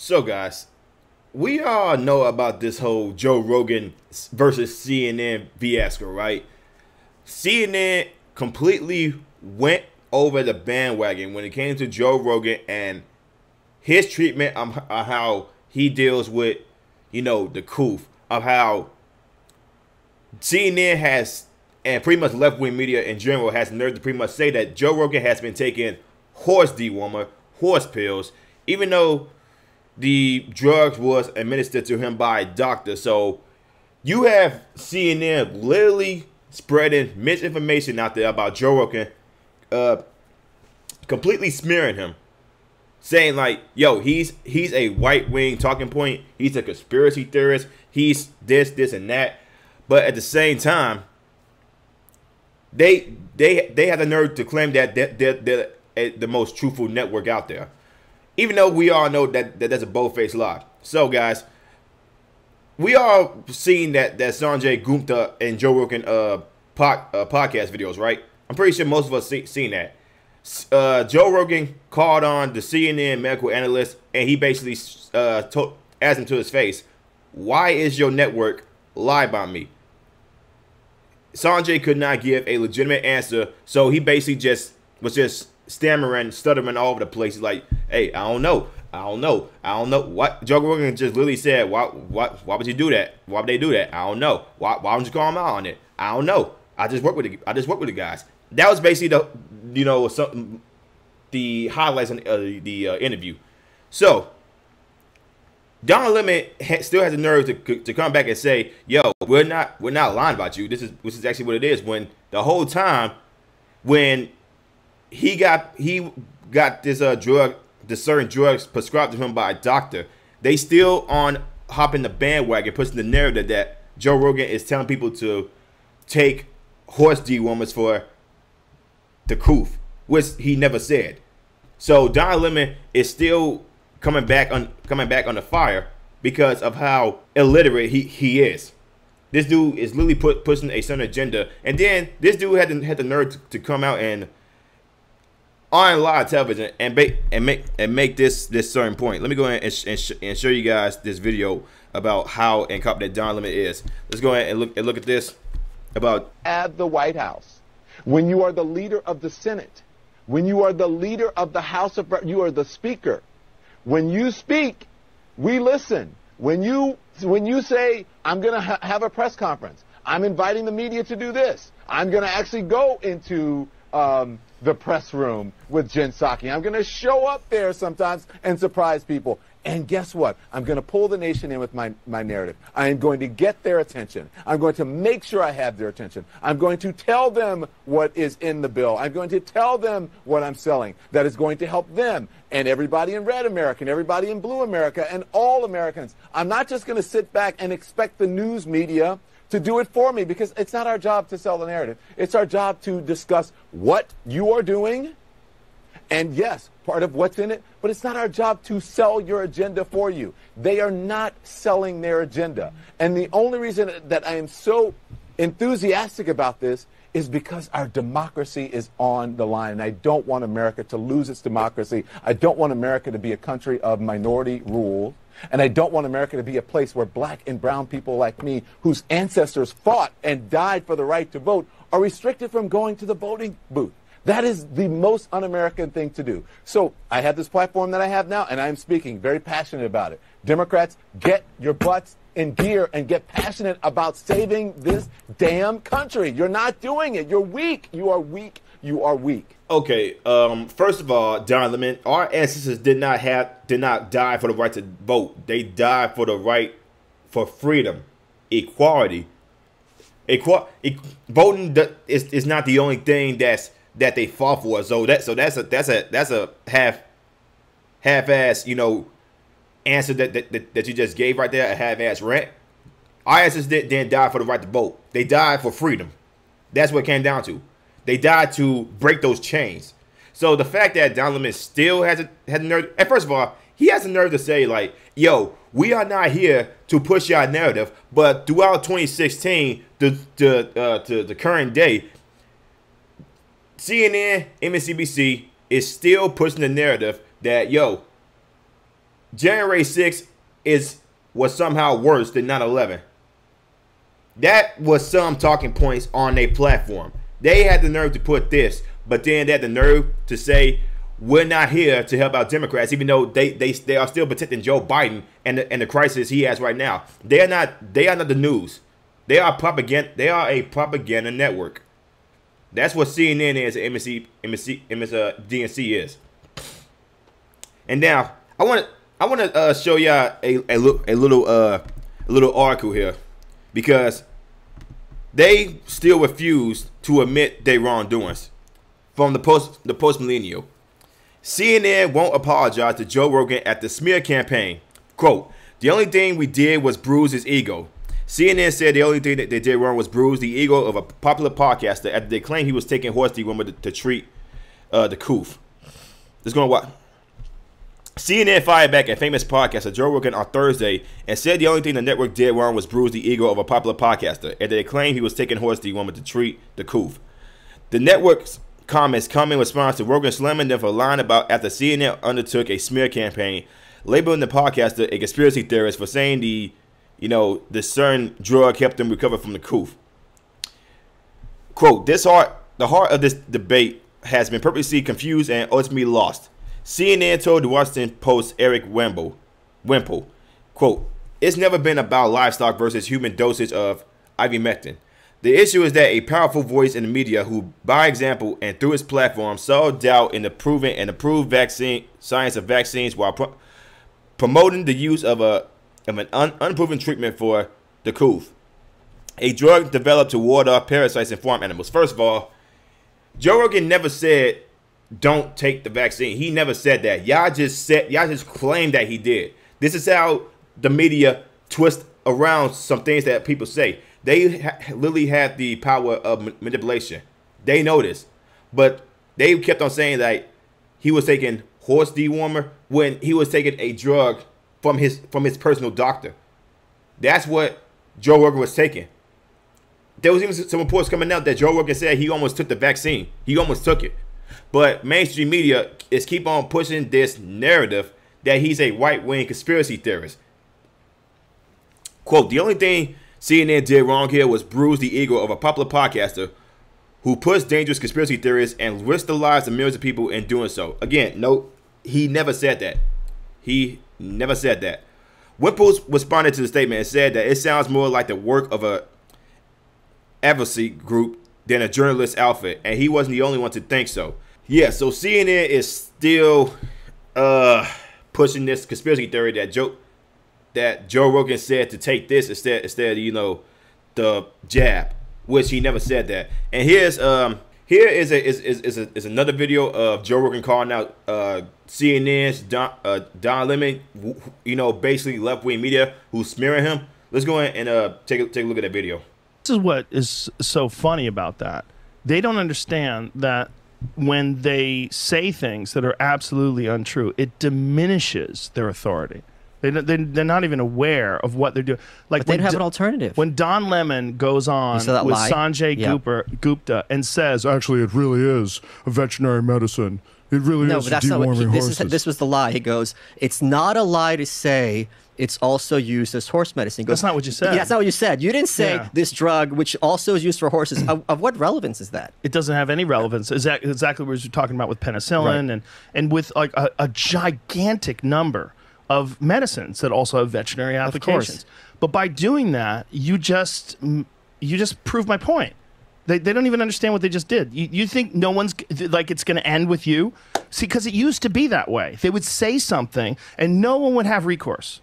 So, guys, we all know about this whole Joe Rogan versus CNN fiasco, right? CNN completely went over the bandwagon when it came to Joe Rogan and his treatment of how he deals with, the coof, of how CNN has, and pretty much left-wing media in general, has nerve to pretty much say that Joe Rogan has been taking horse dewormer, horse pills, even though the drugs was administered to him by a doctor. So you have CNN literally spreading misinformation out there about Joe Rogan, completely smearing him, saying like, yo, he's a white wing talking point, he's a conspiracy theorist, he's this and that. But at the same time, they have the nerve to claim that they're the most truthful network out there, even though we all know that that's a bold-faced lie. So, guys, we all seen that Sanjay Gupta and Joe Rogan podcast videos, right? I'm pretty sure most of us seen that. Joe Rogan called on the CNN medical analyst, and he basically asked him to his face, "Why is your network lie about me?" Sanjay could not give a legitimate answer, so he basically was stammering, stuttering all over the place. He's like, "Hey, I don't know. What Joe Rogan just literally said. Why would you do that? Why would they do that? I don't know. Why don't you call him out on it? I don't know. I just work with the guys." That was basically the highlights in the interview. So Don Lemon still has the nerve to come back and say, "Yo, we're not lying about you. This is actually what it is." When the whole time, when he got this certain drugs prescribed to him by a doctor, they still hopping the bandwagon, pushing the narrative that Joe Rogan is telling people to take horse dewormers for the coof, which he never said. So Don Lemon is still coming back on the fire because of how illiterate he is. This dude is literally pushing a certain agenda, and then this dude had the nerve to come out and on live television and make this certain point. Let me go ahead and show you guys this video about how incompetent Don Lemon is. Let's go ahead and look at this about at the White House. When you are the leader of the Senate, when you are the leader of the House of, you are the Speaker. When you speak, we listen. When you say, "I'm going to have a press conference, I'm inviting the media to do this, I'm going to actually go into the press room with Jen Psaki, I'm going to show up there sometimes and surprise people. And guess what? I'm going to pull the nation in with my narrative. I am going to get their attention. I'm going to make sure I have their attention. I'm going to tell them what is in the bill. I'm going to tell them what I'm selling that is going to help them and everybody in red America and everybody in blue America and all Americans. I'm not just going to sit back and expect the news media to do it for me, because it's not our job to sell the narrative. It's our job to discuss what you are doing, and yes, part of what's in it, but it's not our job to sell your agenda for you. They are not selling their agenda. And the only reason that I am so enthusiastic about this is because our democracy is on the line. And I don't want America to lose its democracy. I don't want America to be a country of minority rule. And I don't want America to be a place where black and brown people like me, whose ancestors fought and died for the right to vote, are restricted from going to the voting booth. That is the most un-American thing to do. So I have this platform that I have now, and I'm speaking very passionate about it. Democrats, get your butts in gear and get passionate about saving this damn country. You're not doing it. You're weak. You are weak. You are weak. Okay, first of all, Don Lemon, our ancestors did not die for the right to vote. They died for the right for freedom, equality. Voting is not the only thing that they fought for. So that's a half-ass, answer that you just gave right there, a half-ass rant. Our ancestors didn't die for the right to vote. They died for freedom. That's what it came down to. They died to break those chains. So the fact that Don Lemon still had the nerve, and first of all, he has the nerve to say like, "Yo, we are not here to push your narrative," but throughout 2016 to the current day, CNN, MSNBC is still pushing the narrative that, yo, January 6th was somehow worse than 9/11. That was some talking points on their platform. They had the nerve to put this, but then they had the nerve to say, we're not here to help out Democrats, even though they are still protecting Joe Biden and the crisis he has right now. They are not the news. They are propaganda. They are a propaganda network. That's what CNN is, and DNC is. And now I want to show y'all a little article here, because they still refuse to admit their wrongdoings. From the post millennial, CNN won't apologize to Joe Rogan at the smear campaign. Quote, the only thing we did was bruise his ego. CNN said the only thing that they did wrong was bruise the ego of a popular podcaster after they claimed he was taking horse dewormer to treat the coof. Let's go on what. CNN fired back at famous podcaster Joe Rogan on Thursday and said the only thing the network did wrong was bruise the ego of a popular podcaster after they claimed he was taking horse dewormer to treat the coof. The network's comments come in response to Rogan slamming them for lying about after CNN undertook a smear campaign, labeling the podcaster a conspiracy theorist for saying the certain drug helped them recover from the coof. Quote, the heart of this debate has been purposely confused and ultimately lost. CNN told the Washington Post's Eric Wemple, quote, it's never been about livestock versus human dosage of ivermectin. The issue is that a powerful voice in the media who, by example and through its platform, saw doubt in the proven and approved science of vaccines while promoting the use of an unproven treatment for the coof, a drug developed to ward off parasites in farm animals. First of all, Joe Rogan never said don't take the vaccine. He never said that. Y'all just claimed that he did. This is how the media twist around some things that people say. They literally have the power of manipulation. They know this, but they kept on saying that he was taking horse dewormer when he was taking a drug from his personal doctor. That's what Joe Rogan was taking. There was even some reports coming out that Joe Rogan said he almost took the vaccine. He almost took it. But mainstream media is keep on pushing this narrative that he's a right-wing conspiracy theorist. Quote, the only thing CNN did wrong here was bruise the ego of a popular podcaster who puts dangerous conspiracy theories and risks the lives of millions of people in doing so. Again, no, he never said that. He never said that. Wemple responded to the statement and said that it sounds more like the work of a advocacy group than a journalist outfit, and he wasn't the only one to think so. Yeah, so CNN is still pushing this conspiracy theory that Joe Rogan said to take this instead of the jab, which he never said that. And here is another video of Joe Rogan calling out CNN's Don Lemon, basically left-wing media who's smearing him. Let's go ahead and take a look at that video. This is what is so funny about that. They don't understand that when they say things that are absolutely untrue, it diminishes their authority. They're not even aware of what they're doing. Like, but they don't have an alternative. When Don Lemon goes on with Sanjay Gupta and says, actually, it really is a veterinary medicine. It really is deworming horses. This was the lie. He goes, it's not a lie to say it's also used as horse medicine. He goes, that's not what you said. Yeah, that's not what you said. You didn't say this drug, which also is used for horses. Of what relevance is that? It doesn't have any relevance. Exactly what you're talking about with penicillin, right, and with like a gigantic number of medicines that also have veterinary applications. But by doing that, you just prove my point. They don't even understand what they just did. You think no one's, like, it's going to end with you? See, because it used to be that way. They would say something and no one would have recourse.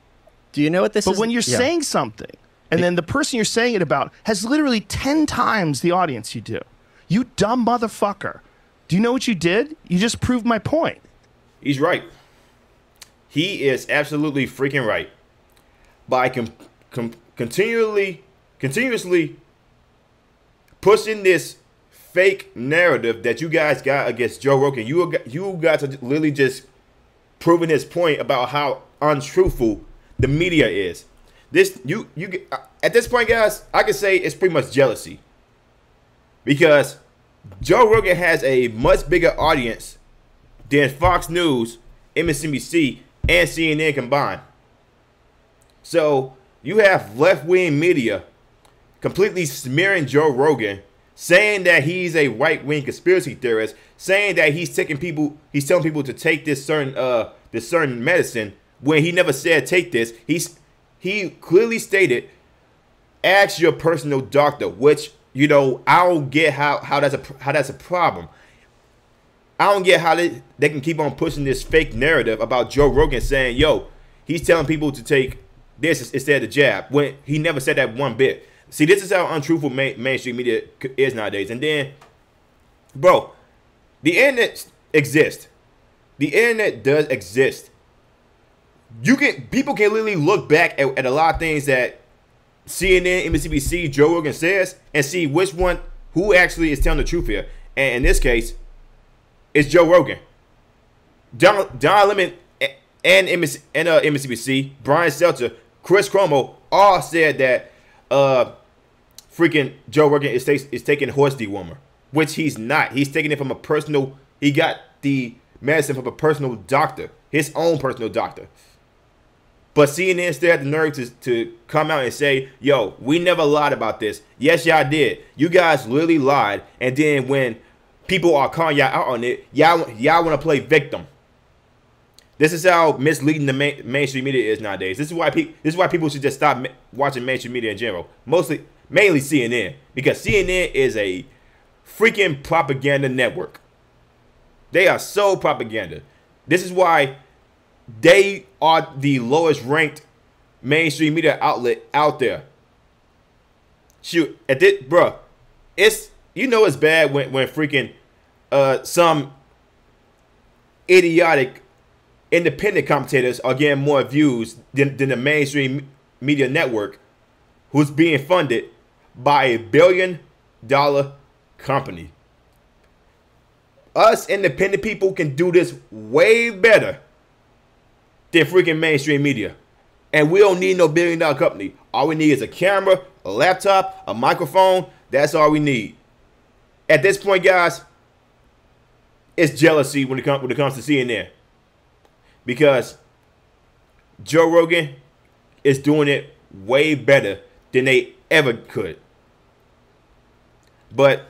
Do you know what this is? But when you're saying something and then the person you're saying it about has literally 10 times the audience you do, you dumb motherfucker. Do you know what you did? You just proved my point. He's right. He is absolutely freaking right. By continuously pushing this fake narrative that you guys got against Joe Rogan, you guys are literally just proving his point about how untruthful the media is. At this point, guys, I can say it's pretty much jealousy, because Joe Rogan has a much bigger audience than Fox News, MSNBC, and CNN combined. So you have left-wing media completely smearing Joe Rogan, saying that he's a right-wing conspiracy theorist, saying that he's telling people to take this certain medicine when he never said take this. He clearly stated, ask your personal doctor, which, you know, I don't get how that's a problem. I don't get how they can keep on pushing this fake narrative about Joe Rogan saying, yo, he's telling people to take this instead of the jab, when he never said that one bit. See, this is how untruthful mainstream media is nowadays. And then, bro, the internet exists. The internet does exist. People can literally look back at a lot of things that CNN, MSNBC, Joe Rogan says, and see who actually is telling the truth here. And in this case, it's Joe Rogan. Don Lemon and MSNBC, Brian Stelter, Chris Cuomo all said that freaking Joe Rogan is taking horse dewormer, which he's not. He's taking it from he got the medicine from a personal doctor, his own personal doctor. But CNN still had the nerve to come out and say, yo, we never lied about this. Yes, y'all did. You guys literally lied. And then when people are calling y'all out on it, y'all want to play victim. This is how misleading the mainstream media is nowadays. This is why people should just stop watching mainstream media in general. Mainly CNN. Because CNN is a freaking propaganda network. They are so propaganda. This is why they are the lowest ranked mainstream media outlet out there. Shoot, at this, bruh, it's bad when freaking some idiotic independent commentators are getting more views than the mainstream media network, who's being funded by a $1 billion company. Us independent people can do this way better than freaking mainstream media. And we don't need no $1 billion company. All we need is a camera, a laptop, a microphone. That's all we need. At this point, guys, it's jealousy when it comes to CNN. Because Joe Rogan is doing it way better than they ever could. But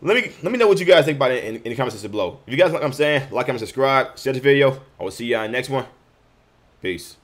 let me know what you guys think about it in the comment section below. If you guys like what I'm saying, like, comment, subscribe, share this video. I will see y'all in the next one. Peace.